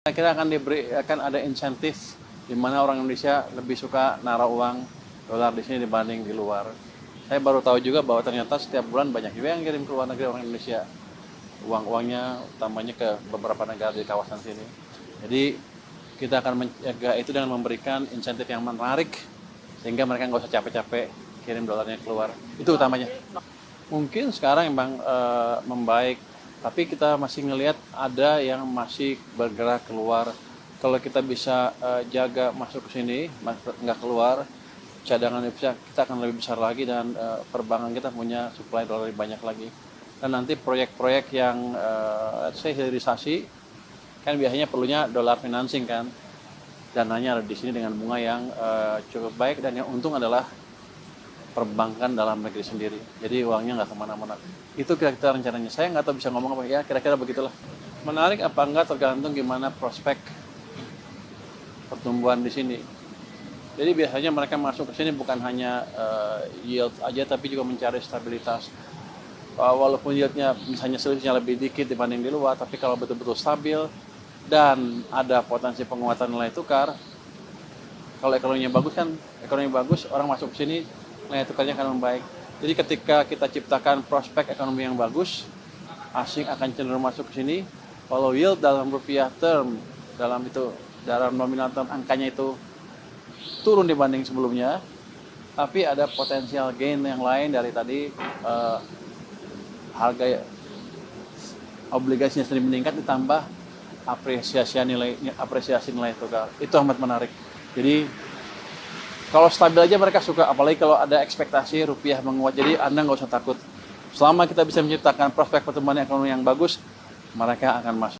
Kita akan ada insentif di mana orang Indonesia lebih suka naruh uang dolar di sini dibanding di luar. Saya baru tahu juga bahwa ternyata setiap bulan banyak juga yang kirim ke luar negeri orang Indonesia. Uang-uangnya utamanya ke beberapa negara di kawasan sini. Jadi kita akan menjaga itu dengan memberikan insentif yang menarik sehingga mereka nggak usah capek-capek kirim dolarnya keluar. Itu utamanya. Mungkin sekarang memang membaik, tapi kita masih ngelihat ada yang masih bergerak keluar. Kalau kita bisa jaga masuk ke sini, nggak keluar, cadangan devisa kita akan lebih besar lagi dan perbankan kita punya supply dolar lebih banyak lagi. Dan nanti proyek-proyek yang hilirisasi kan biasanya perlunya dolar financing kan, dananya ada di sini dengan bunga yang cukup baik dan yang untung adalah perbankan dalam negeri sendiri. Jadi uangnya nggak kemana-mana. Itu kira-kira rencananya. Saya nggak tahu bisa ngomong apa ya, kira-kira begitulah. Menarik apa enggak tergantung gimana prospek pertumbuhan di sini. Jadi biasanya mereka masuk ke sini bukan hanya yield aja, tapi juga mencari stabilitas. Walaupun yieldnya misalnya selisihnya lebih dikit dibanding di luar, tapi kalau betul-betul stabil dan ada potensi penguatan nilai tukar, kalau ekonominya bagus kan, ekonomi bagus, orang masuk ke sini, nilai tukarnya akan membaik. Jadi ketika kita ciptakan prospek ekonomi yang bagus, asing akan cenderung masuk ke sini. Kalau yield dalam rupiah term, dalam nominal term angkanya itu turun dibanding sebelumnya, tapi ada potensial gain yang lain dari tadi harga obligasinya sendiri meningkat ditambah apresiasi nilai tukar. Itu amat menarik. Jadi kalau stabil aja mereka suka, apalagi kalau ada ekspektasi rupiah menguat. Jadi Anda nggak usah takut. Selama kita bisa menciptakan prospek pertumbuhan ekonomi yang bagus, mereka akan masuk.